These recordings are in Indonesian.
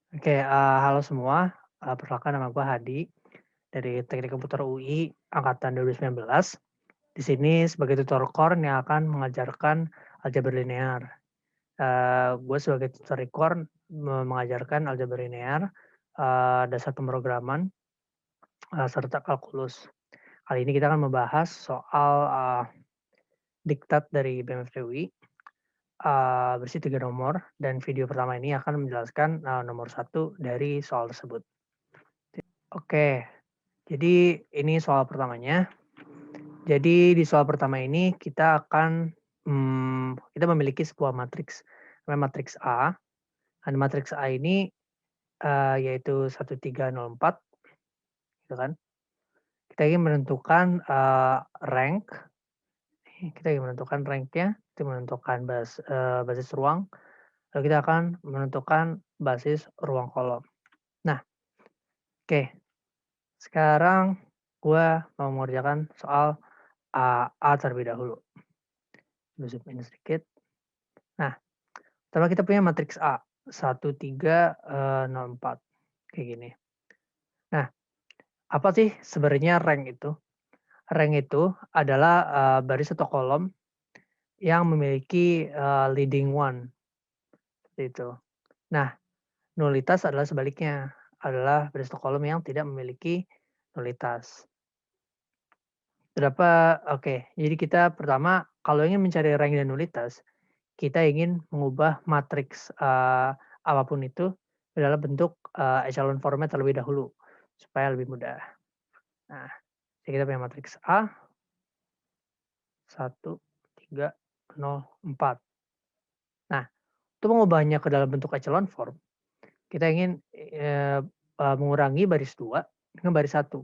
Oke, halo semua, perkenalkan nama gue Hadi, dari Teknik Komputer UI angkatan 2019. Di sini sebagai tutor core yang akan mengajarkan aljabar linear. Gue sebagai tutor core mengajarkan aljabar linear, dasar pemrograman, serta kalkulus. Kali ini kita akan membahas soal, diktat dari BMFT UI, berisi 3 nomor dan video pertama ini akan menjelaskan, nomor 1 dari soal tersebut. Oke. Jadi ini soal pertamanya. Jadi di soal pertama ini kita akan, kita memiliki sebuah matriks, namanya matriks A. Dan matriks A ini, yaitu 1304 gitu kan. Kita ingin menentukan, rank, kita ingin menentukan rank-nya, itu menentukan basis ruang, lalu kita akan menentukan basis ruang kolom. Nah, oke, sekarang gua mau mengerjakan soal, A terlebih dahulu. Zoom in sedikit. Nah, pertama kita punya matriks A, 1, 3, 0, 4, kayak gini. Nah, apa sih sebenarnya rank itu? Rank itu adalah, baris atau kolom yang memiliki, leading one, seperti itu. Nah, nulitas adalah sebaliknya, adalah baris atau kolom yang tidak memiliki nulitas. Oke, jadi kita pertama kalau ingin mencari rank dan nulitas, kita ingin mengubah matriks, apa itu dalam bentuk, echelon format terlebih dahulu, supaya lebih mudah. Nah, jadi kita punya matriks A, 1, 3, 0, 4. Nah, untuk mengubahnya ke dalam bentuk echelon form, kita ingin, mengurangi baris 2 dengan baris 1.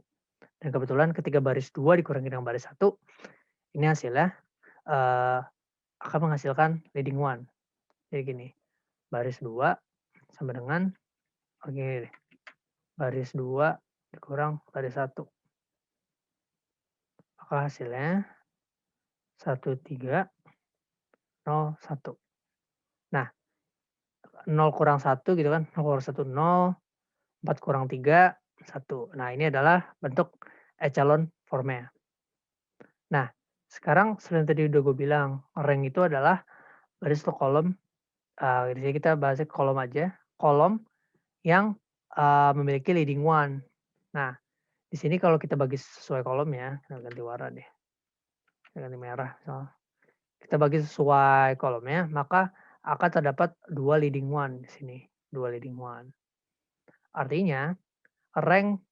Dan kebetulan ketika baris 2 dikurangi dengan baris 1, ini hasilnya, eee, akan menghasilkan leading one. Jadi gini, baris 2 sama dengan oke, baris 2 dikurang baris 1, maka hasilnya 1, 3, 0, 1. Nah, 0 kurang 1 gitu kan, 0 kurang 1 0, 4 kurang 3 1. Nah, ini adalah bentuk echelon form-nya. Nah, sekarang seperti yang tadi udah gue bilang, rank itu adalah baris atau kolom, di sini kita bahasnya kolom aja, kolom yang, memiliki leading one. Nah, di sini kalau kita bagi sesuai kolom ya, kita ganti warna deh, kita ganti merah misal. Kita bagi sesuai kolomnya, maka akan terdapat 2 leading one di sini, 2 leading one. Artinya, rank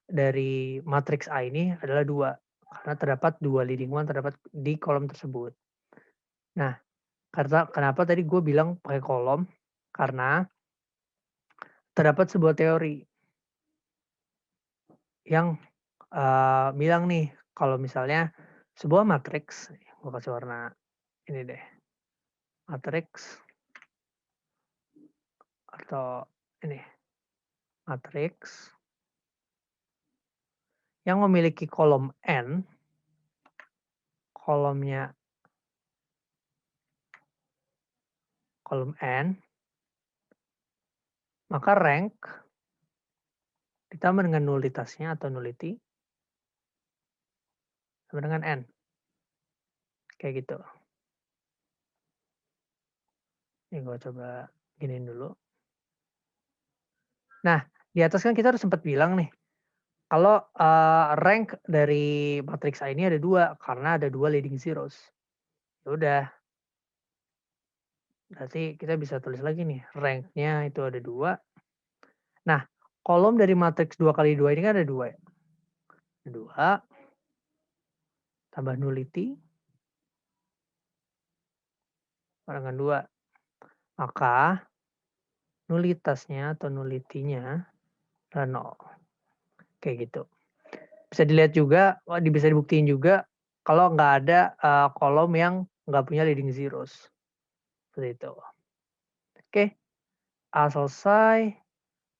dari matriks A ini adalah 2, karena terdapat 2 leading one terdapat di kolom tersebut. Nah, karena kenapa tadi gue bilang pakai kolom, karena terdapat sebuah teori yang, bilang nih, kalau misalnya sebuah matriks, gue kasih warna ini deh, matriks atau ini, matriks yang memiliki kolom n, kolomnya kolom n, maka rank ditambah dengan nulitasnya atau nullity sama dengan n, kayak gitu. Ini gue coba giniin dulu. Nah, di atas kan kita udah sempat bilang nih, kalau, rank dari matriks A ini ada 2 karena ada 2 leading zeros. Ya udah, berarti kita bisa tulis lagi nih, rank-nya itu ada 2. Nah, kolom dari matriks 2 kali 2 ini kan ada 2 ya, 2 tambah nullity dengan 2, maka nulitasnya atau nullity-nya adalah 0, kayak gitu. Bisa dilihat juga, bisa dibuktiin juga kalau nggak ada, kolom yang nggak punya leading zeros, seperti itu. Oke, A selesai,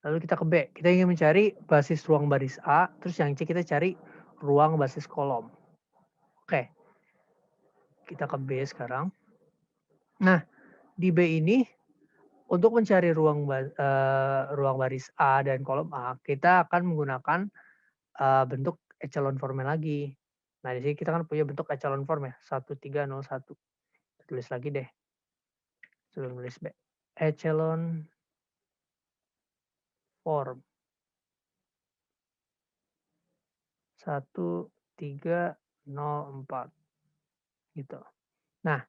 lalu kita ke B. Kita ingin mencari basis ruang baris A, terus yang C kita cari ruang basis kolom. Oke, kita ke B sekarang. Nah, di B ini Untuk mencari ruang baris A dan kolom A, kita akan menggunakan, bentuk echelon form-nya lagi. Nah, di sini kita kan punya bentuk echelon form ya, 1301. Tulis lagi deh, sebelum nulis B. Echelon form 1304 gitu. Nah,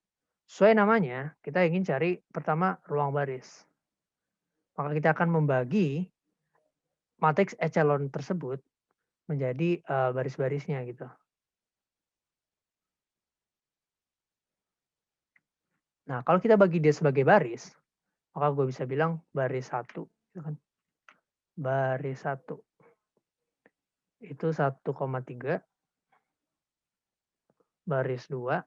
sesuai namanya, kita ingin cari pertama ruang baris. Maka kita akan membagi matriks echelon tersebut menjadi, baris-barisnya gitu. Nah, kalau kita bagi dia sebagai baris, maka gue bisa bilang baris 1, gitu kan. Baris 1 itu 1,3, baris 2,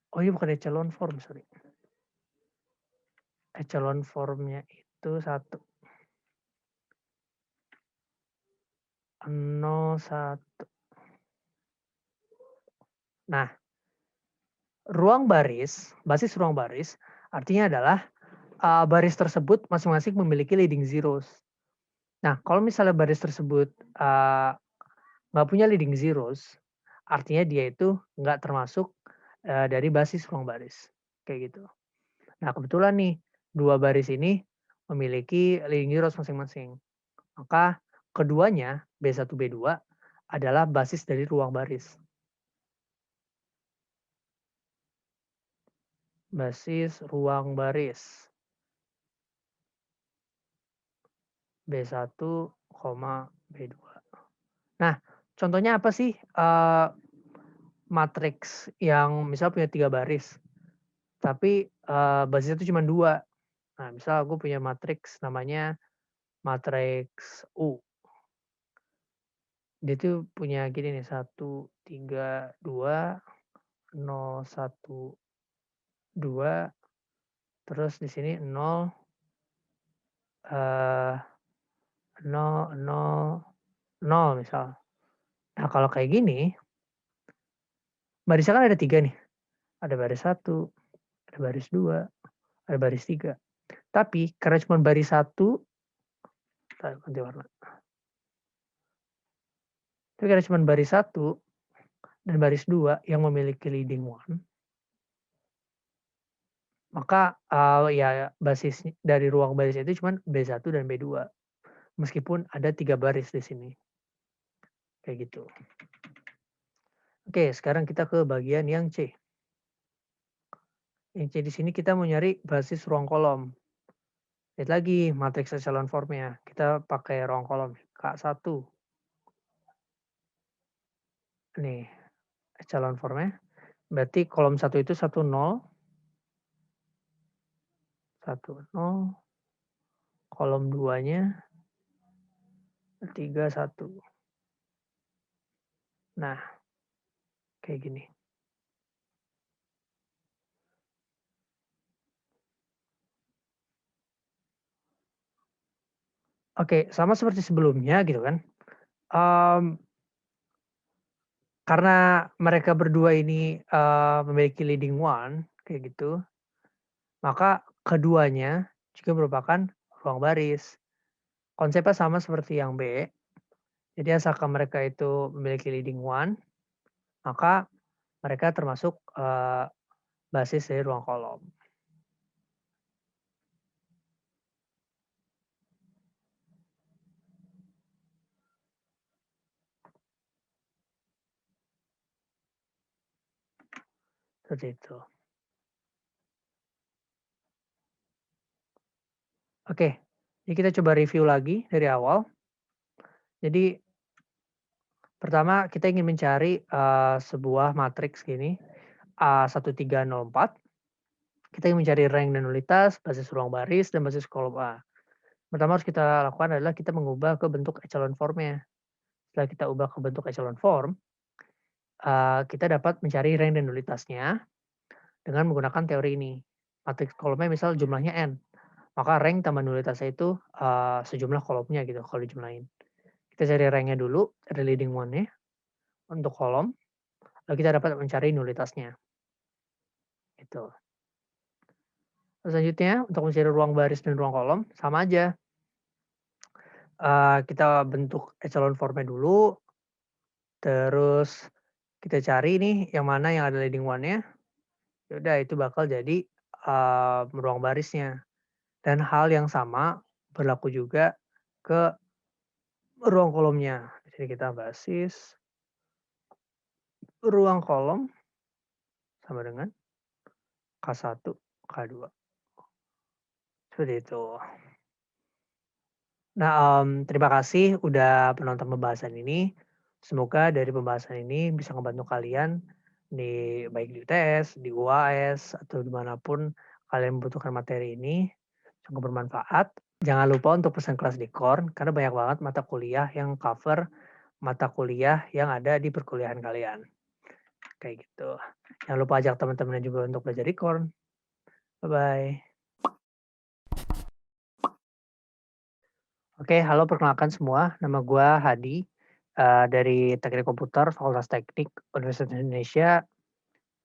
oh ini bukan echelon form, sorry. Echelon form-nya itu 01. Nah, basis ruang baris artinya adalah, baris tersebut masing-masing memiliki leading zeros. Nah, kalau misalnya baris tersebut, nggak punya leading zeros, artinya dia itu nggak termasuk, dari basis ruang baris, kayak gitu. Nah, kebetulan nih, 2 baris ini memiliki leading zeros masing-masing. Maka keduanya, B1, B2 adalah basis dari ruang baris. Basis ruang baris. B1, B2. Nah, contohnya apa sih, matriks yang misal punya 3 baris, tapi, basisnya itu cuma 2. Nah, misal aku punya matriks namanya matriks U. Dia tuh punya gini nih, 1, 3, 2, 0, 1, 2, terus di sini 0, 0, 0, 0 misal. Nah, kalau kayak gini, barisnya kan ada 3 nih, ada baris 1, ada baris 2, ada baris 3. Tapi karena cuma baris 1, ganti warna. Tapi karena cuma baris 1 dan baris 2 yang memiliki leading one, maka, ya basis dari ruang baris itu cuma B1 dan B2. Meskipun ada 3 baris di sini, kayak gitu. Oke, sekarang kita ke bagian yang C. Yang C di sini kita mau nyari basis ruang kolom. Lihat lagi matriks echelon form-nya, kita pakai ruang kolom K1. Nih, echelon form-nya, berarti kolom 1 itu 1, 0, 1, 0, kolom 2-nya 3, 1. Nah, kayak gini. Oke, sama seperti sebelumnya gitu kan, mmm, karena mereka berdua ini, memiliki leading one kayak gitu, maka keduanya juga merupakan ruang baris. Konsepnya sama seperti yang B, jadi asalkan mereka itu memiliki leading one, maka mereka termasuk, basis dari ruang kolom. Seperti itu. Oke, jadi kita coba review lagi dari awal. Jadi pertama kita ingin mencari, sebuah matriks gini, A1304. Kita ingin mencari rank dan nulitas, basis ruang baris, dan basis kolom A. Pertama harus kita lakukan adalah kita mengubah ke bentuk echelon form-nya. Setelah kita ubah ke bentuk echelon form, kita dapat mencari rank dan nulitasnya dengan menggunakan teori ini. Matriks kolomnya misal jumlahnya n, maka rank tambah nulitasnya itu, sejumlah kolomnya gitu kalau dijumlahin. Kita cari rank-nya dulu, cari leading one-nya untuk kolom, lalu kita dapat mencari nulitasnya. gitu. Selanjutnya untuk mencari ruang baris dan ruang kolom sama aja. Kita bentuk echelon formnya dulu, terus kita cari nih yang mana yang ada leading one-nya, ya udah itu bakal jadi, ruang barisnya. Dan hal yang sama berlaku juga ke ruang kolomnya. Jadi kita basis, ruang kolom sama dengan K1, K2. Seperti itu. Nah, terima kasih udah menonton pembahasan ini. Semoga dari pembahasan ini bisa ngebantu kalian baik di UTS, di UAS, atau dimanapun kalian membutuhkan materi ini. Sangat bermanfaat. Jangan lupa untuk pesan kelas di KORN karena banyak banget mata kuliah yang cover mata kuliah yang ada di perkuliahan kalian. Kayak gitu. Jangan lupa ajak teman-teman juga untuk belajar di KORN. Bye-bye. Oke, halo perkenalkan semua. Nama gue Hadi dari Teknik Komputer Fakultas Teknik Universitas Indonesia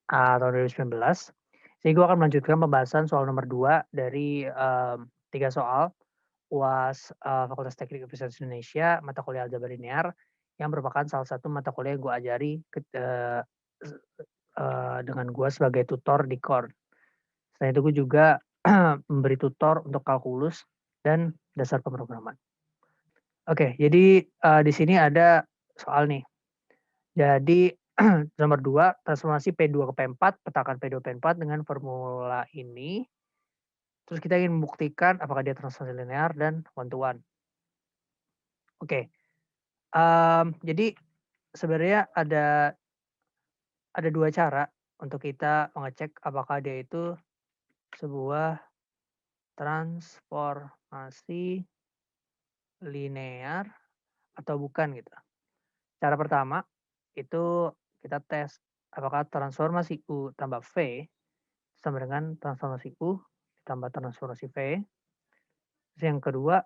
tahun 2019. Jadi gue akan melanjutkan pembahasan soal nomor 2 dari 3 soal UAS Fakultas Teknik Universitas Indonesia mata kuliah aljabar linear yang merupakan salah satu mata kuliah yang gue ajari dengan gue sebagai tutor di KORN. Selain itu gue juga memberi tutor untuk kalkulus dan dasar pemrograman. Oke, jadi di sini ada soal nih. Jadi nomor 2, transformasi P2 ke P4, petakan P2 P4 dengan formula ini. Terus kita ingin membuktikan apakah dia transformasi linear dan one to one. Oke. Jadi sebenarnya ada 2 cara untuk kita mengecek apakah dia itu sebuah transformasi linear atau bukan gitu. Cara pertama itu kita tes apakah transformasi U tambah V sama dengan transformasi U ditambah transformasi V. Terus yang kedua,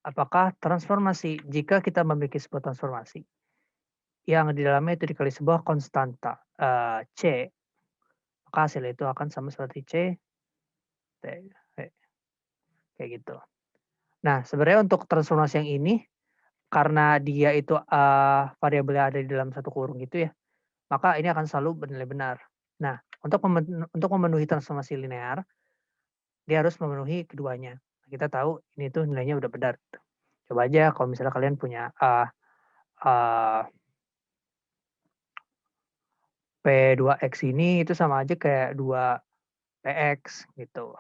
apakah transformasi jika kita memiliki sebuah transformasi yang di dalamnya itu dikali sebuah konstanta C, maka hasil itu akan sama seperti C, T, V. Kayak gitu. Nah, sebenarnya untuk transformasi yang ini karena dia itu variabelnya ada di dalam satu kurung gitu ya, maka ini akan selalu bernilai benar. Nah, untuk memenuhi transformasi linear, dia harus memenuhi keduanya. Kita tahu ini tuh nilainya udah benar. Coba aja kalau misalnya kalian punya P2X ini itu sama aja kayak 2PX gitu.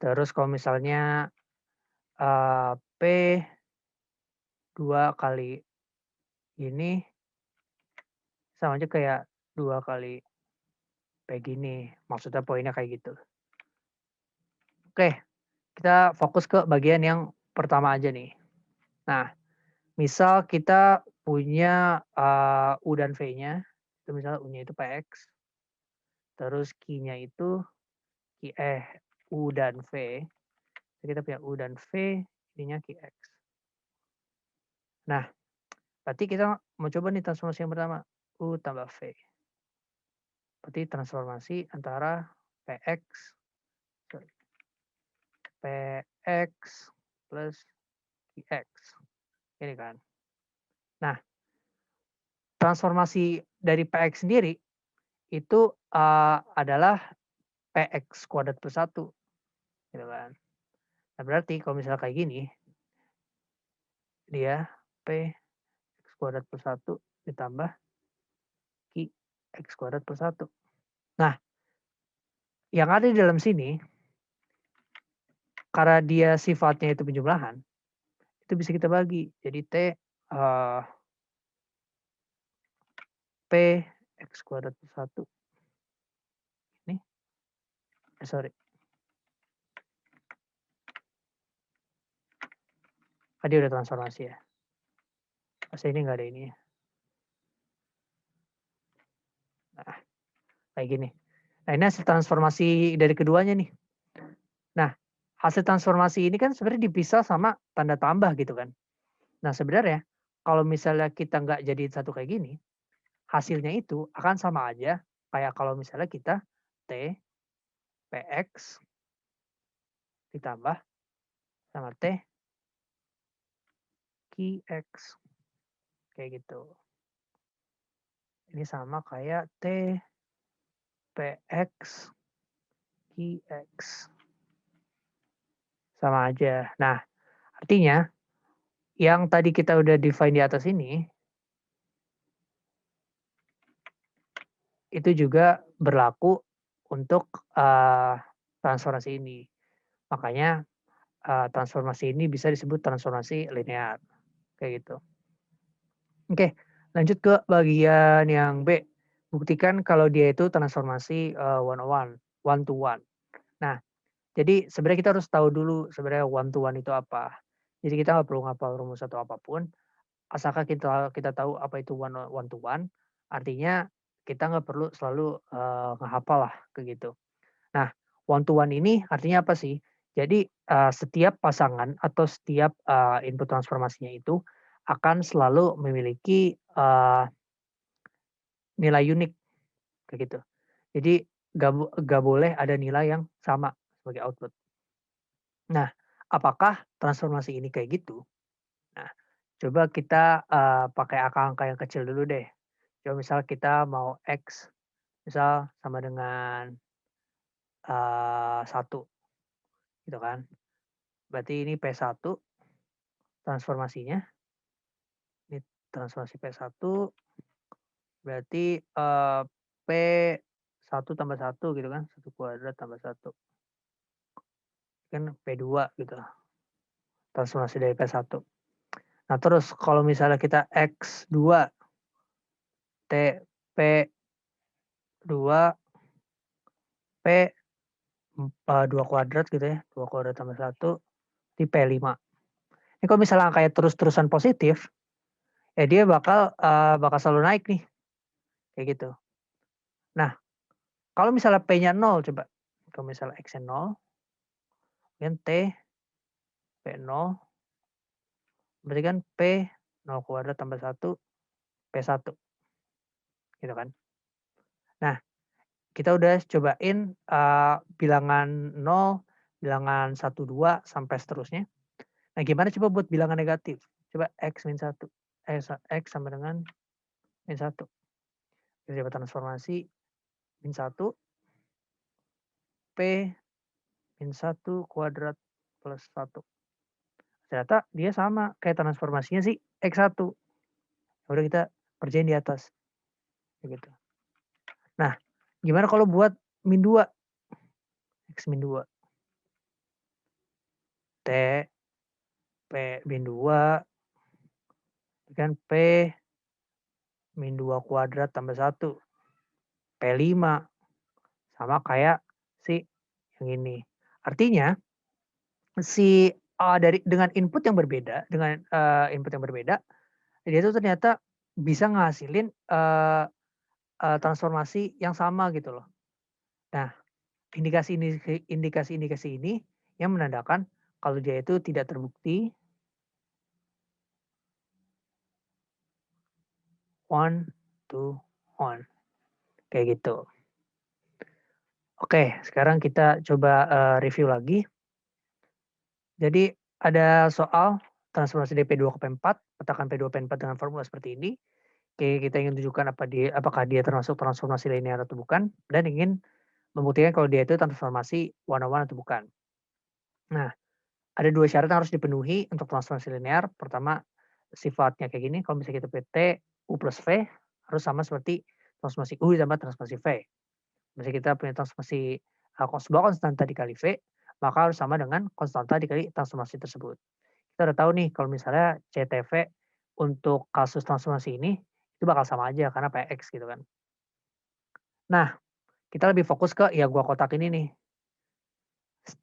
Terus kalau misalnya P2 kali ini sama aja kayak 2 kali P gini. Maksudnya poinnya kayak gitu. Oke, kita fokus ke bagian yang pertama aja nih. Nah, misal kita punya U dan V-nya, itu misalnya U-nya itu PX, terus Q-nya itu U dan V. Kita punya U dan V, ininya QX. Nah, berarti kita mau coba nih transformasi yang pertama, U tambah V. Berarti transformasi antara PX plus QX. Ini kan. Nah, transformasi dari PX sendiri itu adalah PX kuadrat plus 1. Gitu kan. Nah, berarti kalau misalnya kayak gini, dia PX kuadrat plus 1 ditambah QX kuadrat plus 1. Nah, yang ada di dalam sini, karena dia sifatnya itu penjumlahan, itu bisa kita bagi. Jadi P X kuadrat plus 1. Ini, sorry. Tadi udah transformasi ya. Masa ini nggak ada ini ya. Nah, kayak gini. Nah, ini hasil transformasi dari keduanya nih. Nah, hasil transformasi ini kan sebenarnya dipisah sama tanda tambah gitu kan. Nah, sebenarnya kalau misalnya kita nggak jadi satu kayak gini, hasilnya itu akan sama aja kayak kalau misalnya kita T, PX ditambah sama T, QX. Kayak gitu. Ini sama kayak T, PX, QX. Sama aja. Nah, artinya yang tadi kita udah define di atas ini, itu juga berlaku untuk transformasi ini. Makanya transformasi ini bisa disebut transformasi linear. Kayak gitu. Oke, lanjut ke bagian yang B. Buktikan kalau dia itu transformasi one to one. Nah, jadi sebenarnya kita harus tahu dulu sebenarnya one to one itu apa. Jadi kita nggak perlu ngapal rumus atau apapun, asalkan kita tahu apa itu one to one, artinya kita nggak perlu selalu ngehafal lah kayak gitu. Nah, one to one ini artinya apa sih? Jadi setiap pasangan atau setiap input transformasinya itu akan selalu memiliki nilai unik kayak gitu. Jadi nggak boleh ada nilai yang sama sebagai output. Nah, apakah transformasi ini kayak gitu? Nah, coba kita pakai angka-angka yang kecil dulu deh. Coba misal kita mau X, misal sama dengan 1 gitu kan. Berarti ini P1 transformasinya, ini transformasi P1 berarti P1 tambah 1 gitu kan, 1 kuadrat tambah 1 kan P2 gitu, transformasi dari P1. Nah terus kalau misalnya kita X2 T P2 P 2 kuadrat gitu ya, 2 kuadrat tambah 1 di P5. Ini kalau misalnya angkanya terus-terusan positif, ya dia bakal selalu naik nih, kayak gitu. Nah, kalau misalnya P-nya 0 coba, kalau misalnya X-nya 0, kemudian T, P0, berarti kan P 0 kuadrat tambah 1, P1, gitu kan. Nah, kita udah cobain bilangan 0, bilangan 1, 2, sampai seterusnya. Nah, gimana coba buat bilangan negatif? Coba X min 1, X sama dengan min 1. Kita coba transformasi min 1, P min 1 kuadrat plus 1. Ternyata dia sama kayak transformasinya sih X1. Udah kita kerjain di atas. Gitu. Nah, gimana kalau buat min 2? X min 2. T, P min 2, kan P min 2 kuadrat tambah 1. P5. Sama kayak si yang ini. Artinya, dengan input yang berbeda, dia itu ternyata bisa ngasilin transformasi yang sama gitu loh. Nah, indikasi-indikasi ini yang menandakan kalau dia itu tidak terbukti one to one. Kayak gitu. Oke, sekarang kita coba review lagi. Jadi ada soal transformasi dari P2 ke P4, petakan P2 P4 dengan formula seperti ini. Oke, kita ingin tunjukkan apakah dia termasuk transformasi linear atau bukan, dan ingin membuktikan kalau dia itu transformasi one on one atau bukan. Nah, ada 2 syarat yang harus dipenuhi untuk transformasi linear. Pertama, sifatnya kayak gini, kalau misalnya kita PT U plus V harus sama seperti transformasi U ditambah transformasi V. Misalnya kita punya transformasi sebuah konstanta dikali V, maka harus sama dengan konstanta dikali transformasi tersebut. Kita udah tahu nih kalau misalnya CTV untuk kasus transformasi ini itu bakal sama aja karena PX gitu kan. Nah, kita lebih fokus ke ya gua kotak ini nih.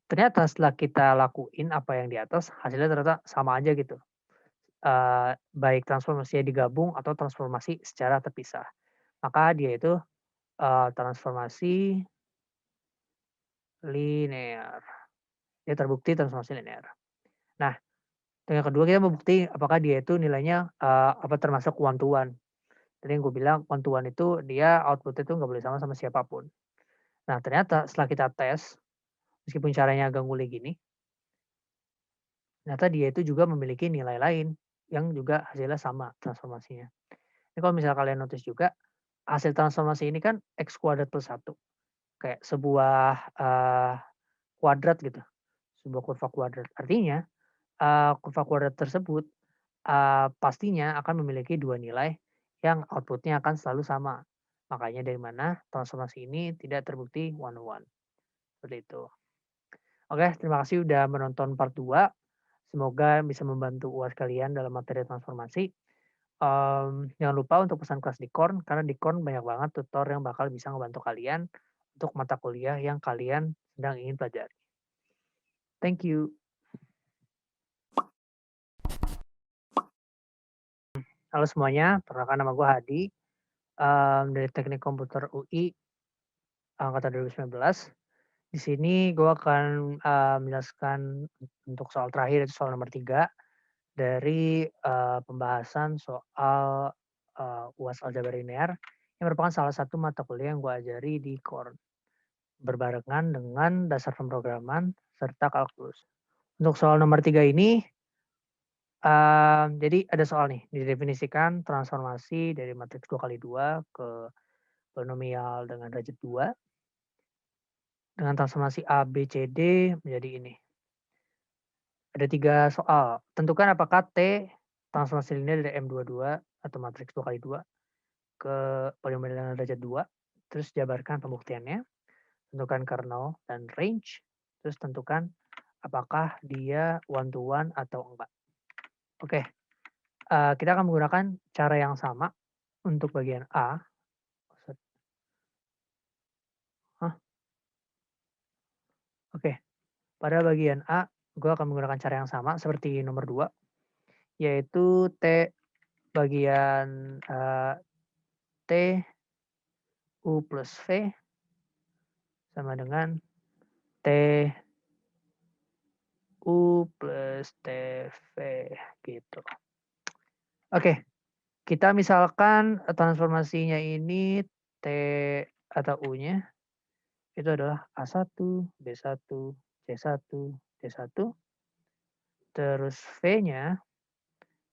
Ternyata setelah kita lakuin apa yang di atas, hasilnya ternyata sama aja gitu. Baik transformasinya digabung atau transformasi secara terpisah. Maka dia itu transformasi linear. Dia terbukti transformasi linear. Nah, yang kedua kita mau bukti apakah dia itu nilainya termasuk one to one. Tadi yang gue bilang one to one itu dia output itu nggak boleh sama siapapun. Nah, ternyata setelah kita tes, meskipun caranya agak ngulik gini, ternyata dia itu juga memiliki nilai lain yang juga hasilnya sama transformasinya. Ini kalau misalnya kalian notice juga, hasil transformasi ini kan X kuadrat plus 1. Kayak sebuah kuadrat gitu, sebuah kurva kuadrat. Artinya, kurva kuadrat tersebut pastinya akan memiliki 2 nilai yang outputnya akan selalu sama. Makanya dari mana transformasi ini tidak terbukti one to one. Seperti itu. Oke, terima kasih udah menonton part 2. Semoga bisa membantu UAS kalian dalam materi transformasi. Jangan lupa untuk pesan kelas di Korn, karena di Korn banyak banget tutor yang bakal bisa ngebantu kalian untuk mata kuliah yang kalian sedang ingin pelajari. Thank you. Halo semuanya, perkenalkan nama gue Hadi, dari Teknik Komputer UI angkatan 2019. Di sini gue akan menjelaskan untuk soal terakhir, yaitu soal nomor 3 dari pembahasan soal UAS Aljabar Linear yang merupakan salah satu mata kuliah yang gue ajari di Korn, berbarengan dengan dasar pemrograman serta kalkulus. Untuk soal nomor 3 ini, jadi ada soal nih, didefinisikan transformasi dari matriks 2x2 ke polinomial dengan derajat 2 dengan transformasi A, B, C, D menjadi ini. Ada 3 soal. Tentukan apakah T transformasi linear dari M22 atau matriks 2x2 ke polinomial dengan derajat 2. Terus jabarkan pembuktiannya. Tentukan kernel dan range. Terus tentukan apakah dia one to one atau enggak. Oke. Kita akan menggunakan cara yang sama untuk bagian A. Oke. Pada bagian A, gue akan menggunakan cara yang sama seperti nomor 2, yaitu T bagian T U plus V sama dengan T U plus TV gitu. Oke, kita misalkan transformasinya ini T atau U-nya itu adalah A1, B1, C1, D1. Terus V-nya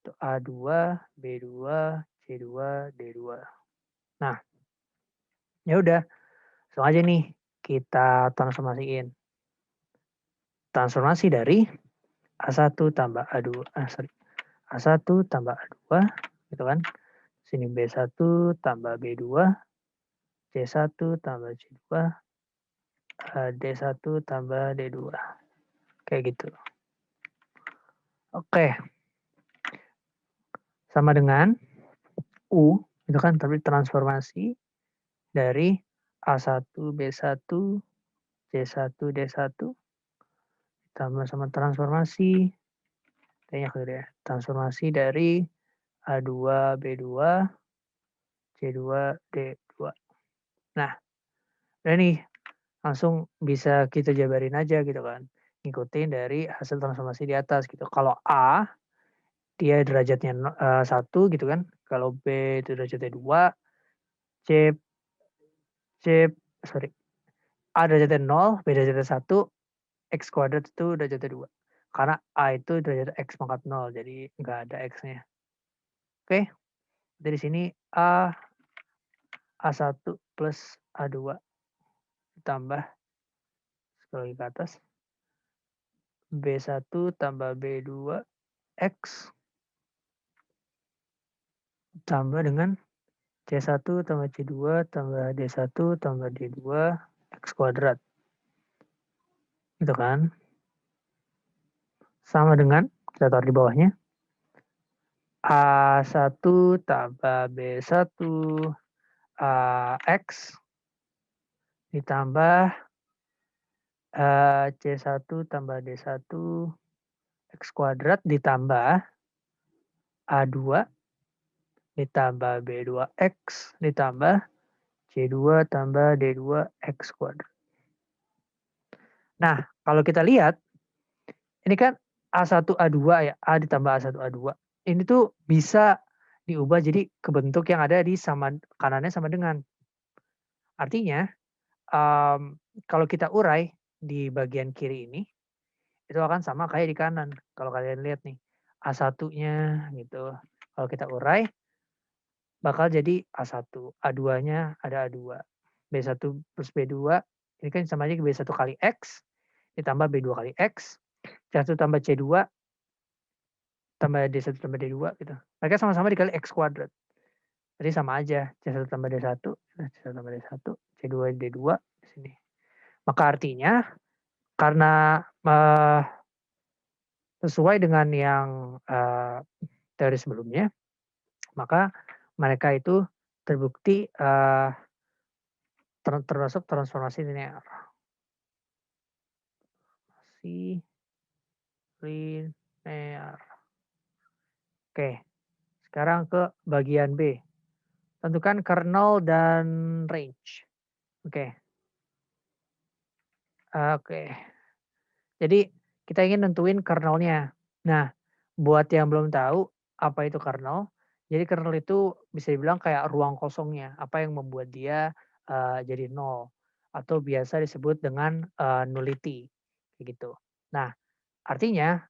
itu A2, B2, C2, D2. Nah, ya udah, langsung aja nih kita transformasiin. Transformasi dari A1 tambah A2, A1 tambah A2, gitu kan. Sini B1 tambah B2, C1 tambah C2, D1 tambah D2. Kayak gitu. Oke. Sama dengan U, itu kan tapi transformasi dari A1, B1, C1, D1 ditambah sama transformasi transformasi dari A2, B2, C2, D2. Nah, udah nih, langsung bisa kita jabarin aja gitu kan. Ngikutin dari hasil transformasi di atas gitu. Kalau A, dia derajatnya 1 gitu kan. Kalau B itu derajatnya 2, A derajatnya 0, B derajatnya 1, X kuadrat itu derajatnya 2. Karena A itu derajat X pangkat 0, jadi nggak ada X-nya. Oke, dari sini A1 plus A2 ditambah sekali lagi ke atas B1 tambah B2 X tambah dengan C1 tambah C2 tambah D1 tambah D2 X kuadrat. Gitu kan. Sama dengan, kita taruh di bawahnya, A1 tambah B1 X ditambah C1 tambah D1 X kuadrat ditambah A2 ditambah B2X ditambah C2 tambah D2 X kuadrat. Nah, kalau kita lihat, ini kan A1 A2 ya, A ditambah A1 A2. Ini tuh bisa diubah jadi kebentuk yang ada di sama kanannya sama dengan. Artinya kalau kita urai di bagian kiri ini, itu akan sama kayak di kanan. Kalau kalian lihat nih, A1-nya gitu. Kalau kita urai, bakal jadi A1, A2-nya ada A2. B1 plus B2, ini kan sama aja B1 kali X, ditambah B2 kali X, C1 tambah C2, tambah D1 tambah D2 gitu. Mereka sama-sama dikali X kuadrat. Jadi sama aja, C1 tambah D1, C1 tambah D1, C2 D2 di sini. Maka artinya karena sesuai dengan yang teori sebelumnya, maka mereka itu terbukti termasuk transformasi linear. Transformasi linear. Oke, sekarang ke bagian B. Tentukan kernel dan range. Oke. Oke. Jadi kita ingin nentuin kernelnya. Nah, buat yang belum tahu apa itu kernel, jadi kernel itu bisa dibilang kayak ruang kosongnya, apa yang membuat dia jadi nol atau biasa disebut dengan nullity kayak gitu. Nah, artinya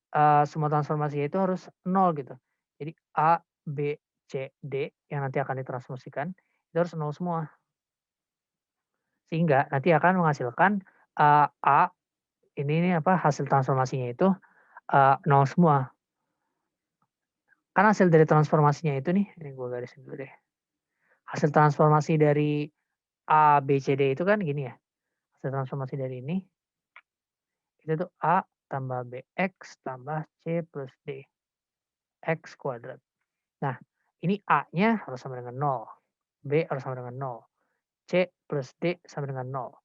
semua transformasi itu harus nol gitu. Jadi A, B, C, D yang nanti akan ditransformasikan itu harus nol semua. Sehingga nanti akan menghasilkan A ini apa hasil transformasinya itu nol semua. Kan hasil dari transformasinya itu nih, ini gue garisin dulu deh. Hasil transformasi dari A, B, C, D itu kan gini ya. Hasil transformasi dari ini, itu tuh A tambah BX tambah C plus D. X kuadrat. Nah, ini A-nya harus sama dengan 0. B harus sama dengan 0. C plus D sama dengan 0.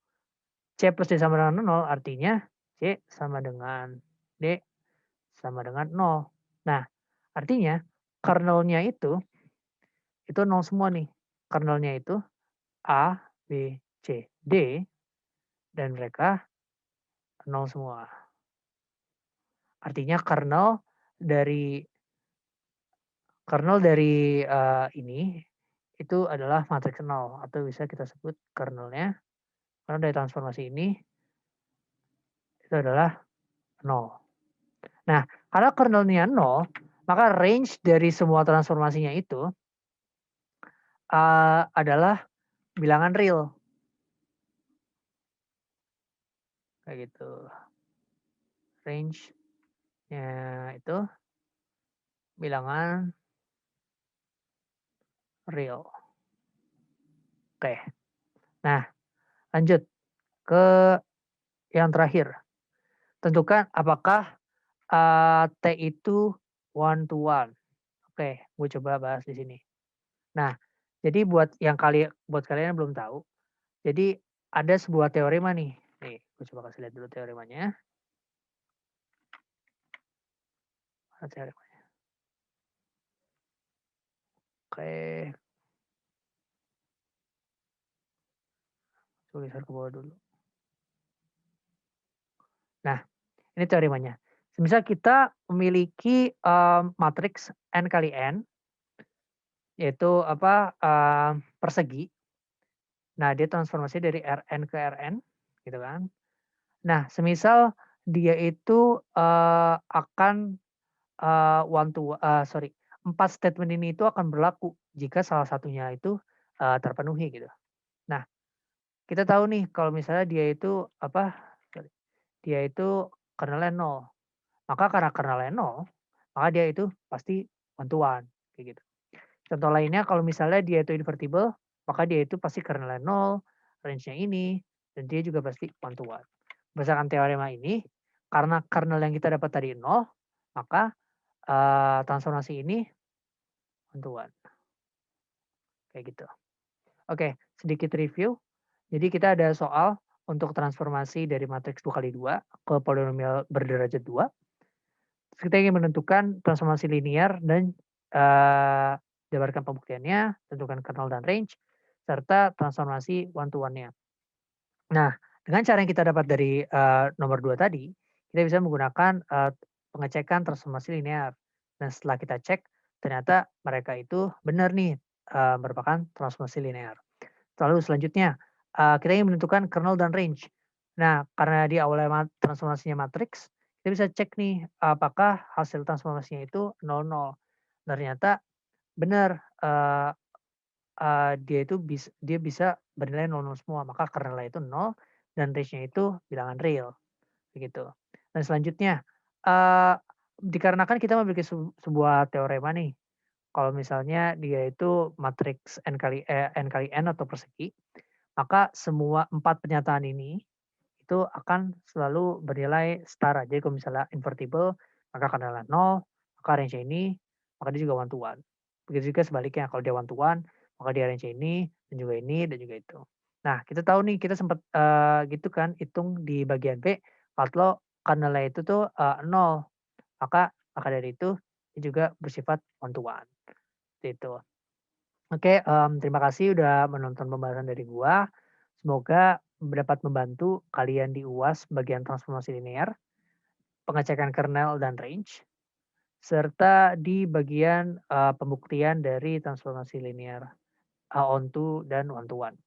C plus D sama dengan 0 artinya C sama dengan D sama dengan 0. Nah, artinya kernelnya itu 0 semua nih. Kernelnya itu A, B, C, D dan mereka 0 semua. Artinya dari ini itu adalah matriks 0 atau bisa kita sebut kernelnya karena dari transformasi ini itu adalah 0. Nah, karena kernelnya 0, maka range dari semua transformasinya itu adalah bilangan real. Kayak gitu. Range-nya itu bilangan real. Oke. Nah, lanjut ke yang terakhir. Tentukan apakah T itu one to one. Oke, gue coba bahas di sini. Nah, jadi buat kalian yang belum tahu, jadi ada sebuah teorema nih. Nih, gue coba kasih lihat dulu teoremanya. Mana teoremanya? Oke. Tulisan ke bawah dulu. Nah, ini teoremanya. Misal kita memiliki matriks n kali n, yaitu persegi. Nah, dia transformasi dari Rn ke Rn, gitu kan. Nah, semisal dia itu akan 4 statement ini itu akan berlaku jika salah satunya itu terpenuhi gitu. Nah, kita tahu nih kalau misalnya dia itu kernelnya 0. Maka karena kernelnya 0, maka dia itu pasti one to one kayak gitu. Contoh lainnya kalau misalnya dia itu invertible, maka dia itu pasti kernelnya 0, range-nya ini, dan dia juga pasti one to one. Berdasarkan teorema ini, karena kernel yang kita dapat tadi 0, maka transformasi ini one to one. Kayak gitu. Oke, sedikit review. Jadi kita ada soal untuk transformasi dari matriks 2 kali 2 ke polinomial berderajat 2. Kita ingin menentukan transformasi linear dan jabarkan pembuktiannya, tentukan kernel dan range, serta transformasi one to one-nya. Nah, dengan cara yang kita dapat dari nomor 2 tadi, kita bisa menggunakan pengecekan transformasi linear. Dan setelah kita cek, ternyata mereka itu benar nih merupakan transformasi linear. Lalu selanjutnya, kita ingin menentukan kernel dan range. Nah, karena di awalnya transformasinya matriks, kita bisa cek nih apakah hasil transformasinya itu 0, 0. Ternyata benar, dia bisa bernilai 0, 0 semua, maka kernelnya itu 0 dan range-nya itu bilangan real, begitu. Dan selanjutnya, eee, dikarenakan kita memiliki sebuah teorema nih, kalau misalnya dia itu matriks n kali n atau persegi, maka semua 4 pernyataan ini itu akan selalu bernilai setara. Jadi kalau misalnya invertible, maka kernelnya 0, maka range-nya ini, maka dia juga one to one. Begitu juga sebaliknya, kalau dia one to one, maka dia range-nya ini, dan juga itu. Nah, kita tahu nih, kita sempat, gitu kan, hitung di bagian B, kalau kernelnya itu tuh, 0, maka dari itu, dia juga bersifat one to one, seperti itu. Oke, terima kasih udah menonton pembahasan dari gua. Semoga dapat membantu kalian di UAS bagian transformasi linear, pengecekan kernel dan range, serta di bagian, pembuktian dari transformasi linear, onto dan one to one.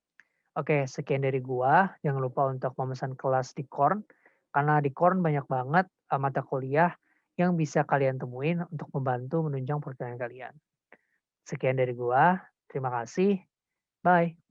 Oke, sekian dari gua. Jangan lupa untuk memesan kelas di Korn, karena di Korn banyak banget, mata kuliah yang bisa kalian temuin untuk membantu menunjang perkuliahan kalian. Sekian dari gua, terima kasih, bye.